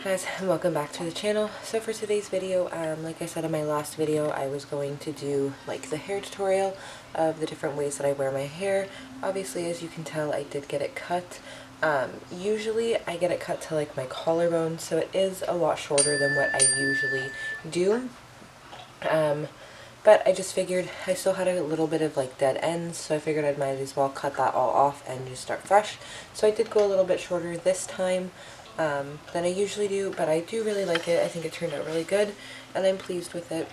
up guys, and welcome back to the channel. So for today's video, like I said in my last video, I was going to do like the hair tutorial of the different ways that I wear my hair. Obviously, as you can tell, I did get it cut. Usually I get it cut to like my collarbone, so it is a lot shorter than what I usually do. But I just figured I still had a little bit of like dead ends, so I figured I might as well cut that all off and just start fresh. So I did go a little bit shorter this time than I usually do, but I do really like it. I think it turned out really good, and I'm pleased with it.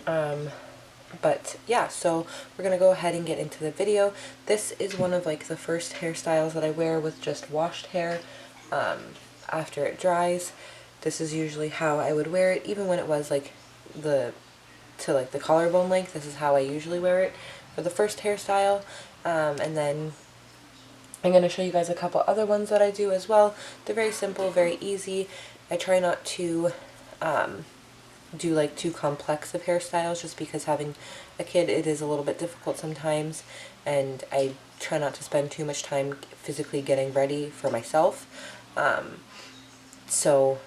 But yeah, so we're gonna go ahead and get into the video. This is one of like the first hairstyles that I wear with just washed hair after it dries. This is usually how I would wear it, even when it was like the collarbone length. This is how I usually wear it for the first hairstyle, and then I'm going to show you guys a couple other ones that I do as well. They're very simple, very easy. I try not to do like too complex of hairstyles, just because having a kid, it is a little bit difficult sometimes, and I try not to spend too much time physically getting ready for myself. So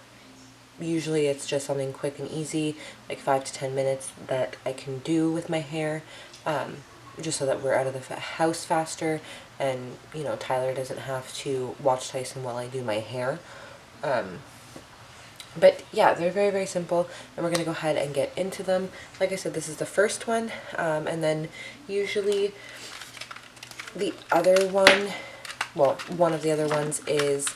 usually it's just something quick and easy, like 5 to 10 minutes that I can do with my hair, just so that we're out of the house faster, and you know, Tyler doesn't have to watch Tyson while I do my hair. But yeah, they're very, very simple, and we're going to go ahead and get into them. Like I said, this is the first one, and then usually the other one, well, one of the other ones is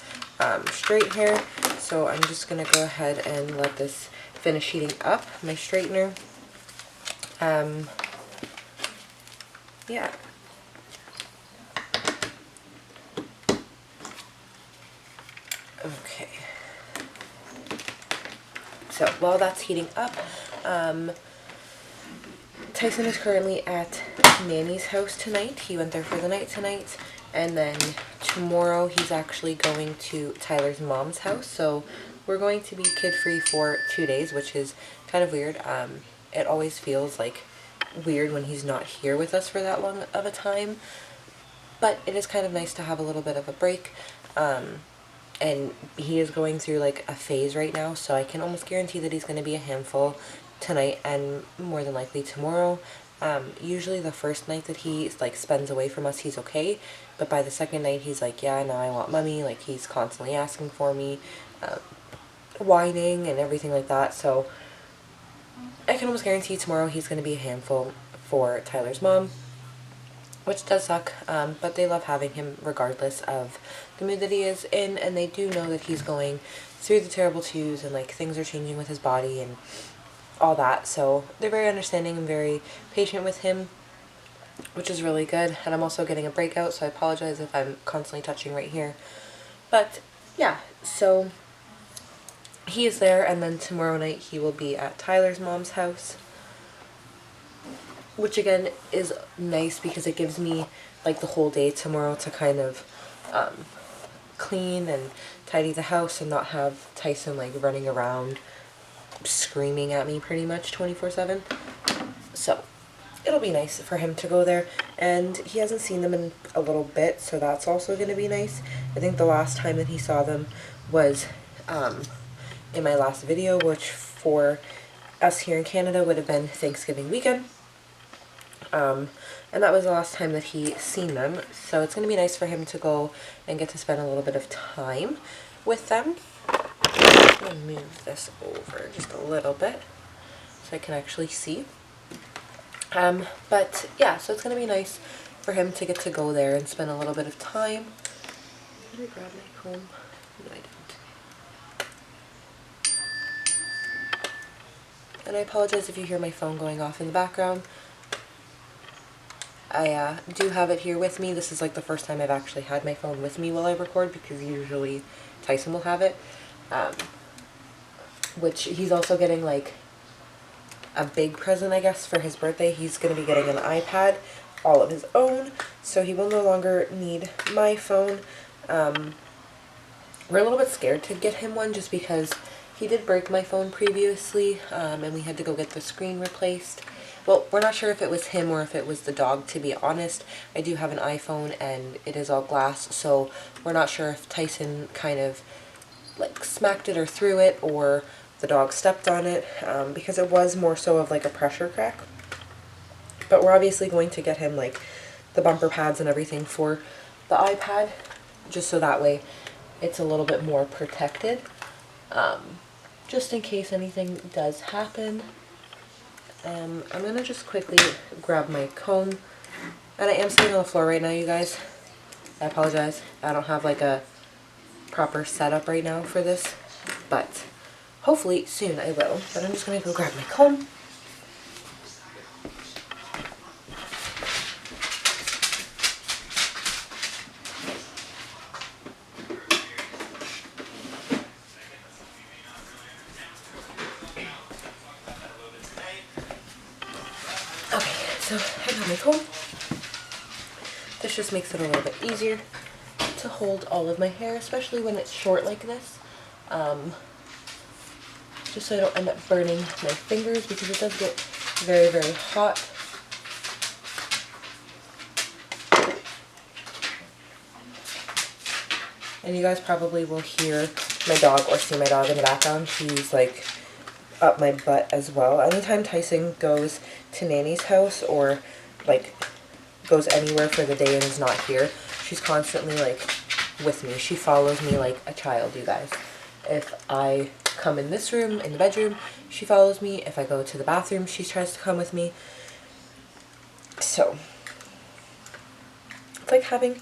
straight hair. So I'm just going to go ahead and let this finish heating up, my straightener. Yeah. Okay. So while that's heating up, Tyson is currently at Nanny's house tonight. He went there for the night tonight, and then tomorrow he's actually going to Tyler's mom's house. So we're going to be kid-free for 2 days, which is kind of weird. It always feels like weird when he's not here with us for that long of a time, but it is kind of nice to have a little bit of a break. And he is going through like a phase right now, so I can almost guarantee that he's going to be a handful tonight and more than likely tomorrow. Usually the first night that he like spends away from us, he's okay, but by the second night he's like, yeah, now I want mommy. Like, he's constantly asking for me, whining and everything like that. So I can almost guarantee tomorrow he's going to be a handful for Tyler's mom, which does suck, but they love having him regardless of the mood that he is in, and they do know that he's going through the terrible twos, and like things are changing with his body and all that. So they're very understanding and very patient with him, which is really good. And I'm also getting a breakout, so I apologize if I'm constantly touching right here. But yeah, so he is there, and then tomorrow night he will be at Tyler's mom's house, which again is nice because it gives me like the whole day tomorrow to kind of clean and tidy the house and not have Tyson like running around screaming at me pretty much 24/7. So it'll be nice for him to go there, and he hasn't seen them in a little bit, so that's also going to be nice. I think the last time that he saw them was in my last video, which for us here in Canada would have been Thanksgiving weekend. And that was the last time that he seen them, so it's going to be nice for him to go and get to spend a little bit of time with them. I'm going to move this over just a little bit so I can actually see. But yeah, so it's going to be nice for him to get to go there and spend a little bit of time. Did I grab my comb? No, I didn't. And I apologize if you hear my phone going off in the background. I do have it here with me. This is like the first time I've actually had my phone with me while I record, because usually Tyson will have it. Which he's also getting like a big present, I guess, for his birthday. He's going to be getting an iPad all of his own, so he will no longer need my phone. We're a little bit scared to get him one just because he did break my phone previously, and we had to go get the screen replaced. Well, we're not sure if it was him or if it was the dog, to be honest. I do have an iPhone and it is all glass, so we're not sure if Tyson kind of like smacked it or threw it, or the dog stepped on it, because it was more so of like a pressure crack. But we're obviously going to get him like the bumper pads and everything for the iPad, just so that way it's a little bit more protected, just in case anything does happen. I'm gonna just quickly grab my comb, and I am sitting on the floor right now, you guys. I apologize. I don't have like a proper setup right now for this, but hopefully soon I will. But I'm just gonna go grab my comb. Okay, so I got my comb. This just makes it a little bit easier to hold all of my hair, especially when it's short like this. Just so I don't end up burning my fingers, because it does get very, very hot. And you guys probably will hear my dog or see my dog in the background. She's like up my butt as well. Anytime Tyson goes to Nanny's house or like goes anywhere for the day and is not here, she's constantly like with me. She follows me like a child, you guys. If I come in this room, in the bedroom, she follows me. If I go to the bathroom, she tries to come with me. So it's like having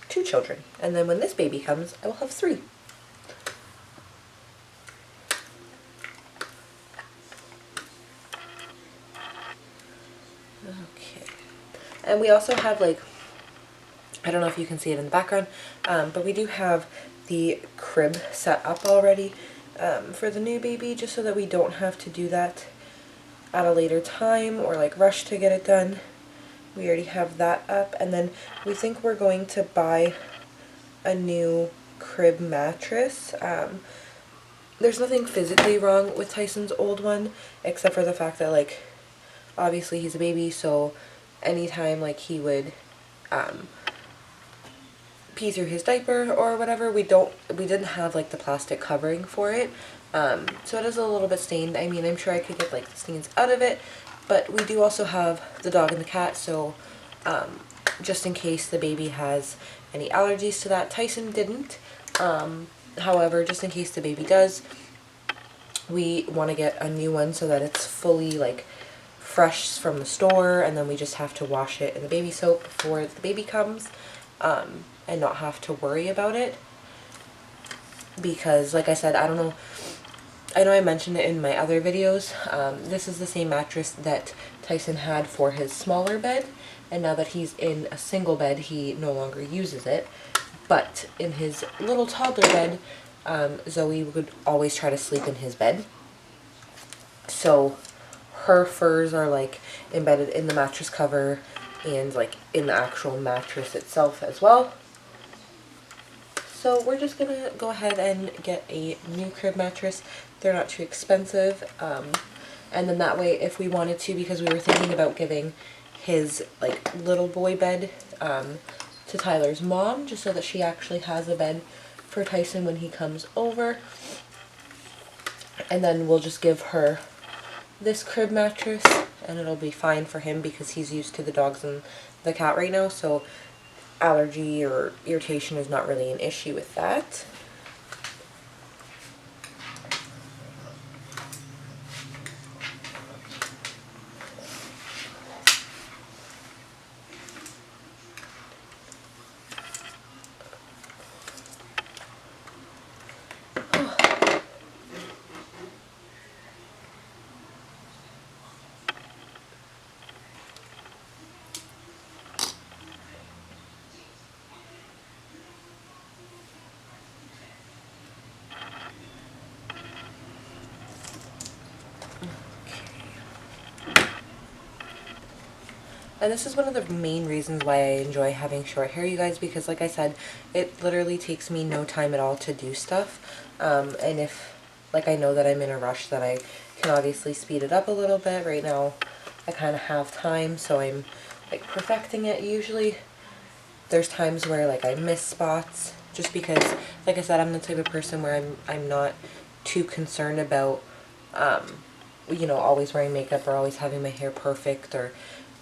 2 children. And then when this baby comes, I will have 3. Okay. And we also have like, I don't know if you can see it in the background, but we do have the crib set up already for the new baby, just so that we don't have to do that at a later time or like rush to get it done. We already have that up, and then we think we're going to buy a new crib mattress. There's nothing physically wrong with Tyson's old one, except for the fact that like obviously he's a baby, so anytime like he would pee through his diaper or whatever, we didn't have like the plastic covering for it, so it is a little bit stained. I mean, I'm sure I could get like the stains out of it, but we do also have the dog and the cat, so just in case the baby has any allergies to that. Tyson didn't, however, just in case the baby does, we want to get a new one so that it's fully like fresh from the store, and then we just have to wash it in the baby soap before the baby comes, and not have to worry about it. Because like I said, I know I mentioned it in my other videos, this is the same mattress that Tyson had for his smaller bed, and now that he's in a single bed, he no longer uses it. But in his little toddler bed, Zoe would always try to sleep in his bed. So her furs are like embedded in the mattress cover and like in the actual mattress itself as well. So we're just gonna go ahead and get a new crib mattress. They're not too expensive. And then that way, if we wanted to, because we were thinking about giving his like little boy bed to Tyler's mom, just so that she actually has a bed for Tyson when he comes over. And then we'll just give her this crib mattress, and it'll be fine for him because he's used to the dogs and the cat right now, so allergy or irritation is not really an issue with that. And this is one of the main reasons why I enjoy having short hair, you guys, because like I said, it literally takes me no time at all to do stuff. And if, like, I know that I'm in a rush, then I can obviously speed it up a little bit. Right now, I kind of have time, so I'm like perfecting it. Usually There's times where like I miss spots just because, like I said, I'm the type of person where I'm not too concerned about you know, always wearing makeup or always having my hair perfect, or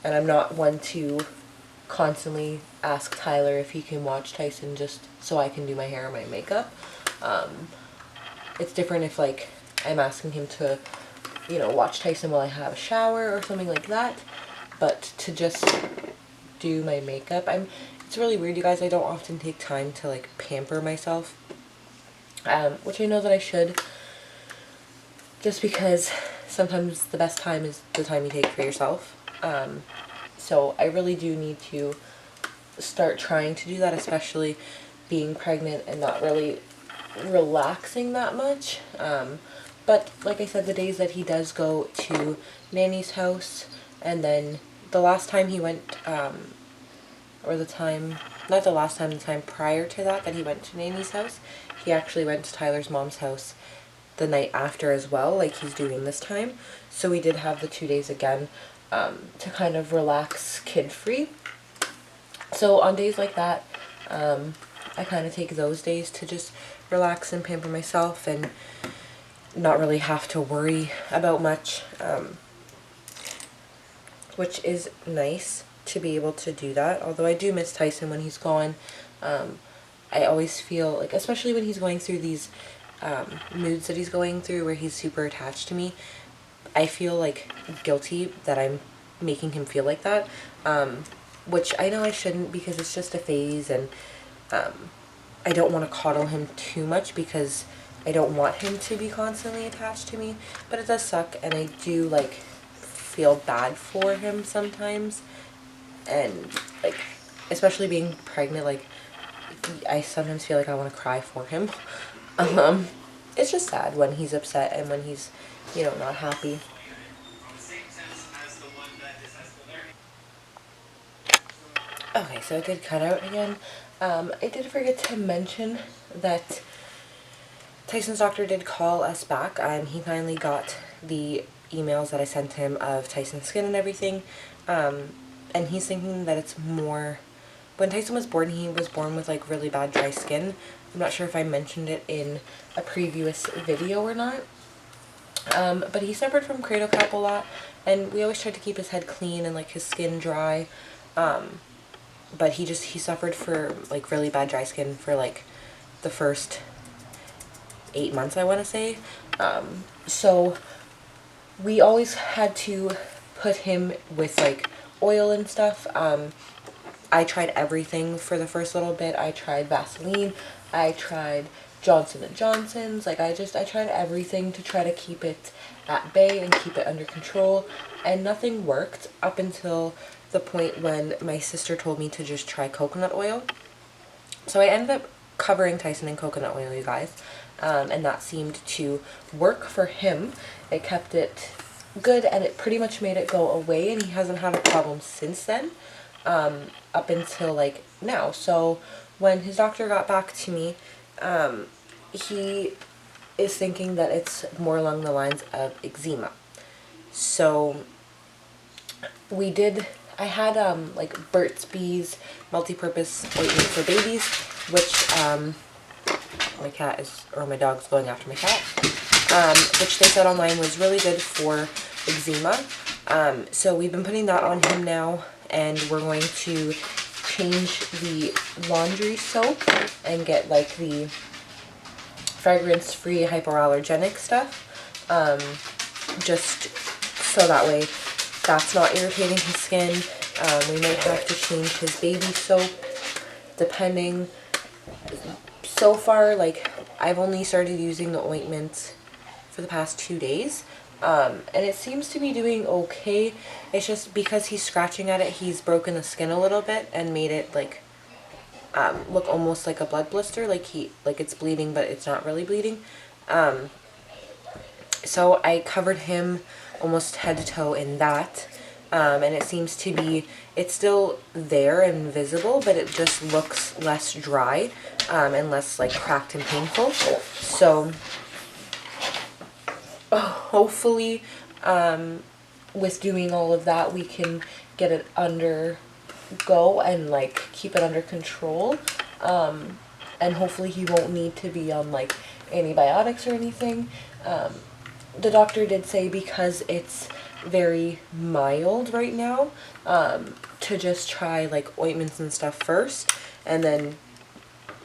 and I'm not one to constantly ask Tyler if he can watch Tyson just so I can do my hair or my makeup. It's different if like I'm asking him to, you know, watch Tyson while I have a shower or something like that. But to just do my makeup, it's really weird, you guys. I don't often take time to like pamper myself, which I know that I should, just because sometimes the best time is the time you take for yourself. So I really do need to start trying to do that, especially being pregnant and not really relaxing that much. But like I said, the days that he does go to Nanny's house, and then the last time he went, or the time, not the last time, the time prior to that, that he went to Nanny's house, he actually went to Tyler's mom's house the night after as well, like he's doing this time. So we did have the 2 days again, to kind of relax kid-free. So on days like that, I kind of take those days to just relax and pamper myself and not really have to worry about much, which is nice to be able to do that. Although I do miss Tyson when he's gone. I always feel like, especially when he's going through these moods that he's going through where he's super attached to me, I feel like guilty that I'm making him feel like that, which I know I shouldn't, because it's just a phase, and I don't want to coddle him too much because I don't want him to be constantly attached to me. But it does suck, and I do like feel bad for him sometimes, and like especially being pregnant, like I sometimes feel like I want to cry for him. It's just sad when he's upset and when he's, you know, not happy. Okay, so it did cut out again. I did forget to mention that Tyson's doctor did call us back, and he finally got the emails that I sent him of Tyson's skin and everything. And he's thinking that it's more... When Tyson was born, he was born with like really bad dry skin. I'm not sure if I mentioned it in a previous video or not. But he suffered from cradle cap a lot, and we always tried to keep his head clean and like his skin dry. But he suffered for like really bad dry skin for like the first 8 months, I want to say. So we always had to put him with like oil and stuff. I tried everything for the first little bit. I tried Vaseline, I tried Johnson & Johnson's, like I tried everything to try to keep it at bay and keep it under control, and nothing worked up until the point when my sister told me to just try coconut oil. So I ended up covering Tyson in coconut oil, you guys, and that seemed to work for him. It kept it good, and it pretty much made it go away, and he hasn't had a problem since then, up until like now. So when his doctor got back to me, he is thinking that it's more along the lines of eczema. So I had like Burt's Bees multi-purpose ointment for babies, which my dog's going after my cat, which they said online was really good for eczema. So we've been putting that on him now, and we're going to change the laundry soap and get like the fragrance-free hypoallergenic stuff, just so that way that's not irritating his skin. We might have to change his baby soap depending. So far, like, I've only started using the ointment for the past 2 days, and it seems to be doing okay. It's just because he's scratching at it, he's broken the skin a little bit and made it like look almost like a blood blister, like it's bleeding but it's not really bleeding. So I covered him almost head to toe in that, and it seems to be, it's still there and visible, but it just looks less dry, and less like cracked and painful. So hopefully with doing all of that, we can get it under go and like keep it under control. And hopefully he won't need to be on like antibiotics or anything. The doctor did say because it's very mild right now, to just try like ointments and stuff first, and then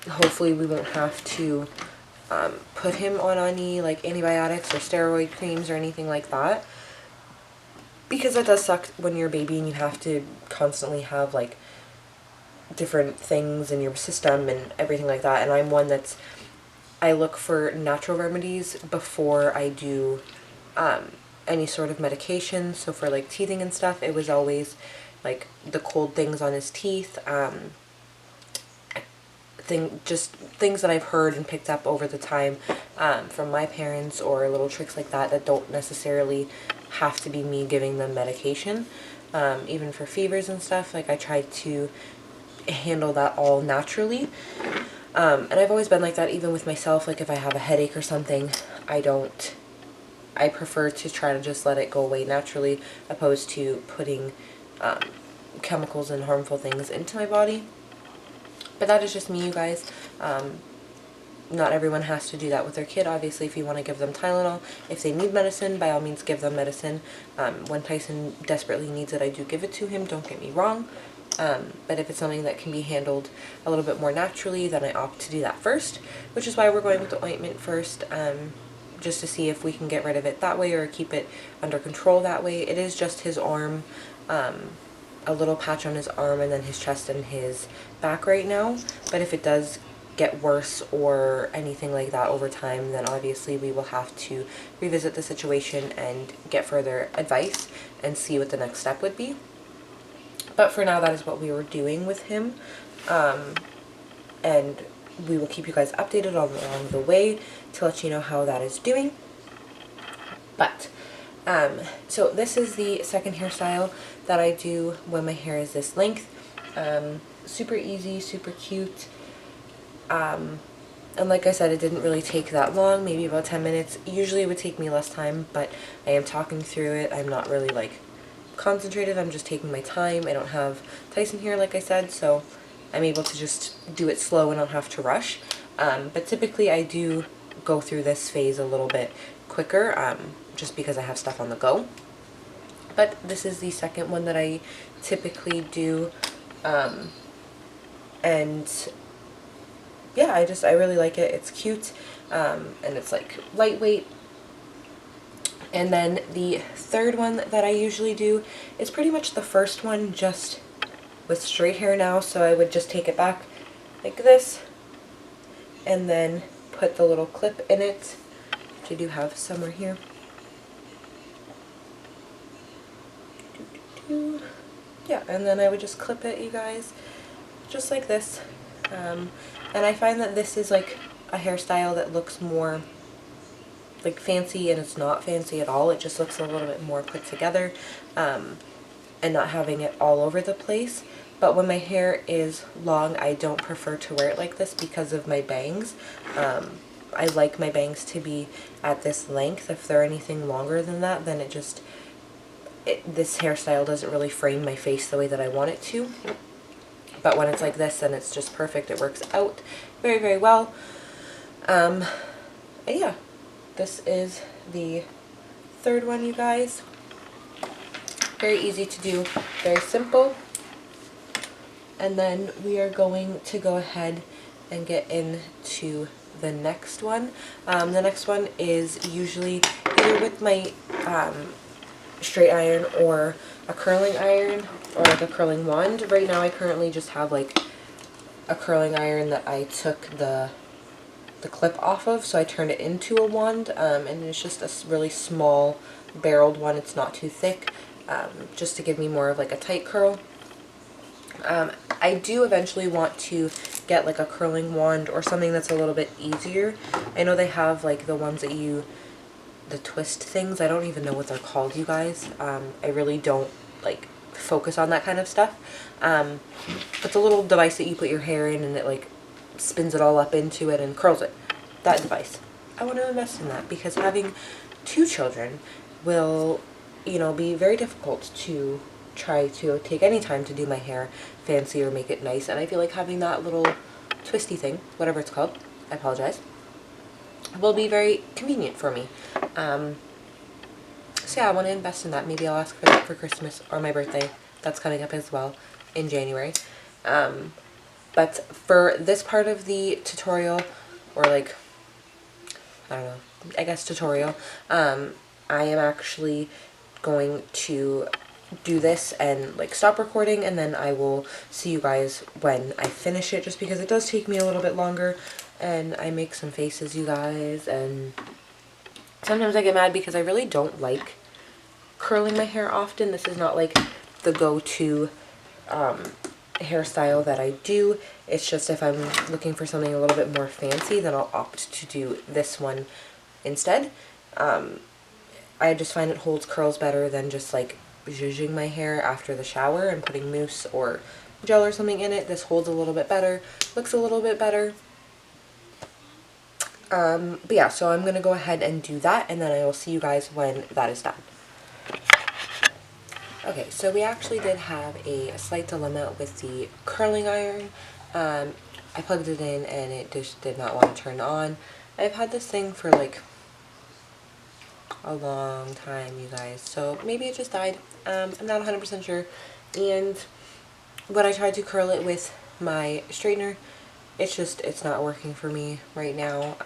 hopefully we won't have to put him on any like antibiotics or steroid creams or anything like that, because that does suck when you're a baby and you have to constantly have like different things in your system and everything like that. And I'm one that's, I look for natural remedies before I do any sort of medication. So for like teething and stuff, it was always like the cold things on his teeth, just things that I've heard and picked up over the time from my parents, or little tricks like that that don't necessarily have to be me giving them medication. Even for fevers and stuff, like I tried to handle that all naturally. And I've always been like that even with myself. Like if I have a headache or something, I prefer to try to just let it go away naturally, opposed to putting chemicals and harmful things into my body. But that is just me, you guys. Not everyone has to do that with their kid. Obviously, if you want to give them Tylenol, if they need medicine, by all means give them medicine. When Tyson desperately needs it, I do give it to him, don't get me wrong. But if it's something that can be handled a little bit more naturally, then I opt to do that first, which is why we're going with the ointment first, just to see if we can get rid of it that way or keep it under control that way. It is just his arm, a little patch on his arm, and then his chest and his back right now. But if it does get worse or anything like that over time, then obviously we will have to revisit the situation and get further advice and see what the next step would be. But for now, that is what we were doing with him. And we will keep you guys updated along the way to let you know how that is doing. But, so this is the second hairstyle that I do when my hair is this length. Super easy, super cute. And like I said, it didn't really take that long, maybe about 10 minutes. Usually it would take me less time, but I am talking through it. I'm not really like concentrated, I'm just taking my time. I don't have Tyson here, like I said, so I'm able to just do it slow and not have to rush. But typically I do go through this phase a little bit quicker, just because I have stuff on the go. But this is the second one that I typically do, and yeah, I really like it. It's cute, and it's like lightweight. And then the third one that I usually do is pretty much the first one, just with straight hair now. So I would just take it back like this and then put the little clip in it, which I do have somewhere here. Yeah, and then I would just clip it, you guys, just like this. And I find that this is like a hairstyle that looks more like fancy, and it's not fancy at all. It just looks a little bit more put together, and not having it all over the place. But when my hair is long, I don't prefer to wear it like this because of my bangs. I like my bangs to be at this length. If they're anything longer than that, then this hairstyle doesn't really frame my face the way that I want it to. But when it's like this, then it's just perfect. It works out very, very well. And yeah, this is the third one, you guys. Very easy to do, very simple. And then we are going to go ahead and get into the next one. The next one is usually either with my straight iron or a curling iron, or like a curling wand. Right now I currently just have like a curling iron that I took the clip off of, so I turned it into a wand, and it's just a really small barreled one. It's not too thick, just to give me more of like a tight curl. I do eventually want to get like a curling wand or something that's a little bit easier. I know they have like the ones that the twist things. I don't even know what they're called, you guys. I really don't like focus on that kind of stuff. But the little device that you put your hair in and it like spins it all up into it and curls it. That device. I want to invest in that because having 2 children will, you know, be very difficult to try to take any time to do my hair fancy or make it nice, and I feel like having that little twisty thing, whatever it's called, I apologize, will be very convenient for me. So yeah, I want to invest in that. Maybe I'll ask for that for Christmas or my birthday. That's coming up as well in January. But for this part of the tutorial, or like, I don't know, I guess tutorial, I am actually going to do this and like stop recording, and then I will see you guys when I finish it, just because it does take me a little bit longer and I make some faces, you guys, and sometimes I get mad because I really don't like curling my hair often. This is not like the go-to hairstyle that I do. It's just if I'm looking for something a little bit more fancy, then I'll opt to do this one instead. I just find it holds curls better than just like zhuzhing my hair after the shower and putting mousse or gel or something in it. This holds a little bit better, looks a little bit better. But yeah, so I'm gonna go ahead and do that, and then I will see you guys when that is done. Okay, so we actually did have a slight dilemma with the curling iron. I plugged it in and it just did not want to turn on. I've had this thing for like a long time, you guys, so maybe it just died. I'm not 100% sure. And when I tried to curl it with my straightener, it's not working for me right now.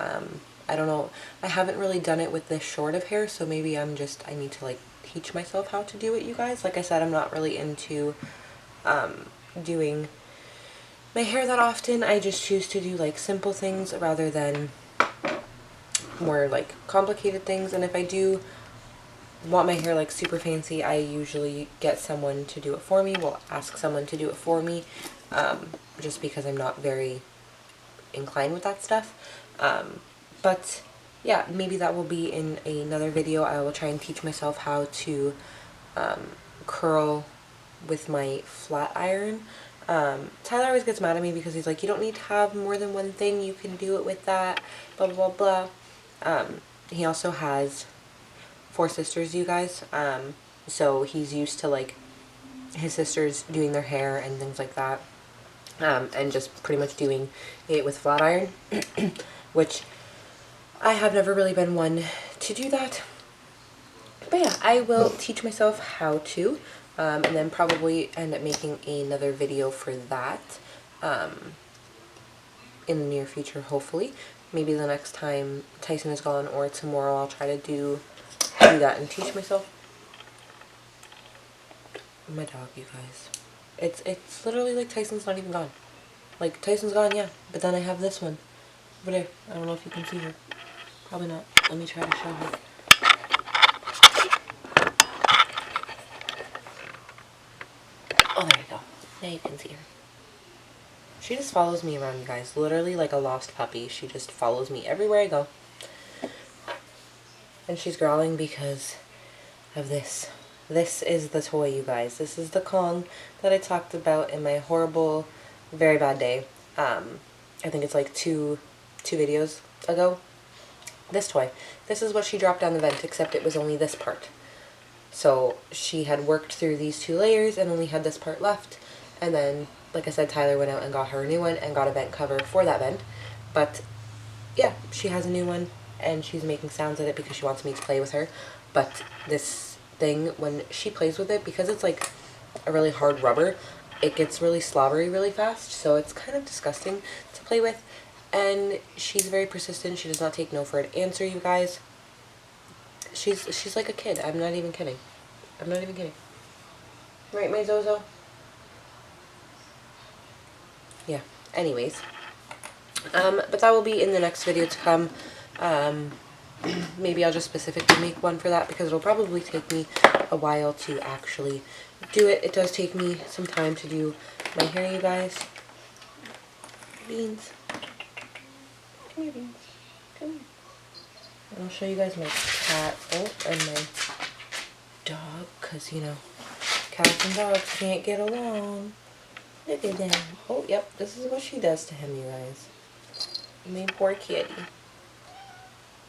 I don't know, I haven't really done it with this short of hair, so maybe I need to like teach myself how to do it, you guys. Like I said, I'm not really into doing my hair that often. I just choose to do like simple things rather than more like complicated things. And if I do want my hair like super fancy, I usually get someone to do it for me. Well, ask someone to do it for me, just because I'm not very inclined with that stuff. But yeah, maybe that will be in another video. I will try and teach myself how to curl with my flat iron. Tyler always gets mad at me because he's like, you don't need to have more than one thing, you can do it with that, blah blah blah blah. He also has 4 sisters, you guys, so he's used to like his sisters doing their hair and things like that, and just pretty much doing it with flat iron, which I have never really been one to do that. But yeah, I will teach myself how to, and then probably end up making another video for that in the near future, hopefully. Maybe the next time Tyson is gone or tomorrow, I'll try to do that and teach myself. My dog, you guys. It's literally like Tyson's not even gone. Like, Tyson's gone, yeah, but then I have this one over there. I don't know if you can see her. Probably not. Let me try to show her. Oh, there you go. Now you can see her. She just follows me around, you guys. Literally like a lost puppy. She just follows me everywhere I go. And she's growling because of this. This is the toy, you guys. This is the Kong that I talked about in my horrible, very bad day. I think it's like two videos ago. This toy. This is what she dropped down the vent, except it was only this part. So she had worked through these 2 layers and only had this part left. And then, like I said, Tyler went out and got her a new one and got a vent cover for that vent. But yeah, she has a new one and she's making sounds at it because she wants me to play with her. But this thing, when she plays with it, because it's like a really hard rubber, it gets really slobbery really fast. So it's kind of disgusting to play with. And she's very persistent. She does not take no for an answer, you guys. She's like a kid. I'm not even kidding. I'm not even kidding. Right, my Zozo? Yeah. Anyways. But that will be in the next video to come. Maybe I'll just specifically make one for that because it'll probably take me a while to actually do it. It does take me some time to do my hair, you guys. Beans. Come here, Beans. Come here. I'll show you guys my cat, and my dog, because, you know, cats and dogs can't get along. Look at them. Oh, yep, this is what she does to him, you guys. My poor kitty.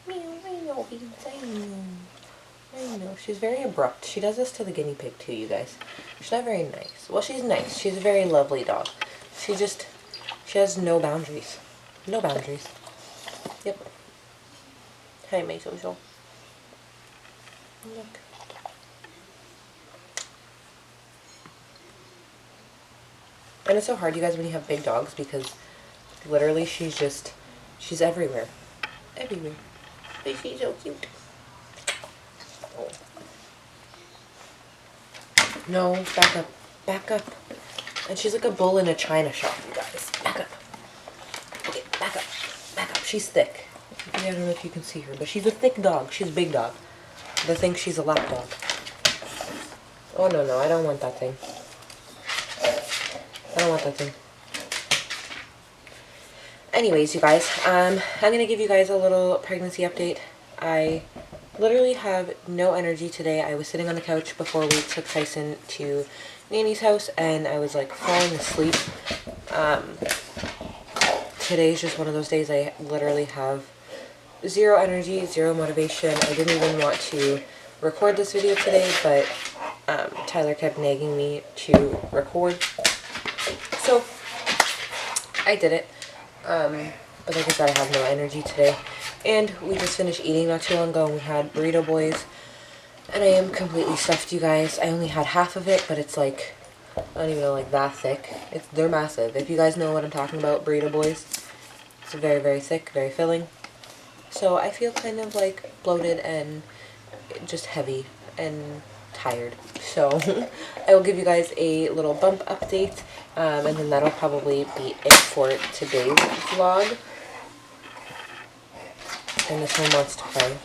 Meow, meow, Beans, meow. I know, she's very abrupt. She does this to the guinea pig too, you guys. She's not very nice. Well, she's nice. She's a very lovely dog. She has no boundaries. No boundaries. Yep. Hi, my social. Look. And it's so hard, you guys, when you have big dogs, because literally she's everywhere. Everywhere. But she's so cute. Oh. No, back up. Back up. And she's like a bull in a china shop, you guys. Back up. Okay, back up. Back up. She's thick. I don't know if you can see her, but she's a thick dog. She's a big dog. They think she's a lap dog. Oh, no, no. I don't want that thing. I don't want that thing. Anyways, you guys, I'm going to give you guys a little pregnancy update. I literally have no energy today. I was sitting on the couch before we took Tyson to Nanny's house, and I was like falling asleep. Today's just one of those days I literally have zero energy, zero motivation. I didn't even want to record this video today, but Tyler kept nagging me to record. So I did it. But like I said, I have no energy today. And we just finished eating not too long ago, and we had burrito boys. And I am completely stuffed, you guys. I only had half of it, but it's like, I don't even know, like that thick. They're massive. If you guys know what I'm talking about, burrito boys. It's very, very thick, very filling. So I feel kind of like bloated and just heavy and tired. So I will give you guys a little bump update, and then that'll probably be it for today's vlog. And this one wants to play.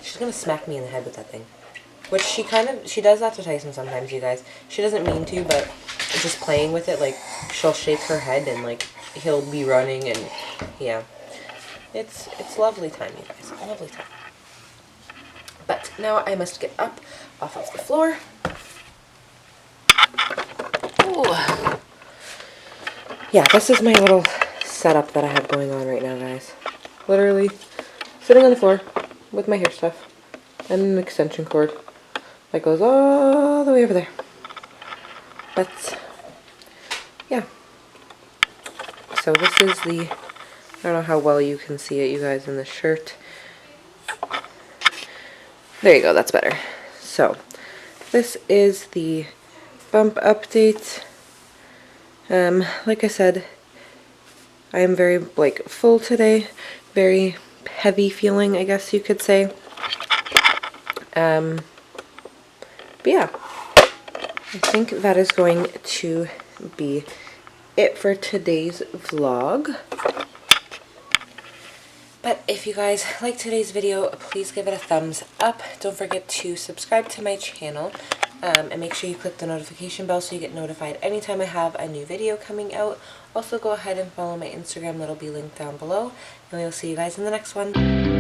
She's gonna smack me in the head with that thing. Which she does that to Tyson sometimes, you guys. She doesn't mean to, but just playing with it, like, she'll shake her head and, like, he'll be running, and, yeah. It's lovely time, you guys. Lovely time. But now I must get up off of the floor. Ooh. Yeah, this is my little setup that I have going on right now, guys. Literally sitting on the floor with my hair stuff and an extension cord that goes all the way over there. But yeah, so this is I don't know how well you can see it, you guys, in the shirt. There you go, that's better. So this is the bump update. Like I said, I am very full today, very heavy feeling, I guess you could say. But yeah, I think that is going to be it for today's vlog. But if you guys like today's video, please give it a thumbs up. Don't forget to subscribe to my channel, and make sure you click the notification bell so you get notified anytime I have a new video coming out. Also, go ahead and follow my Instagram, that'll be linked down below, and we'll see you guys in the next one.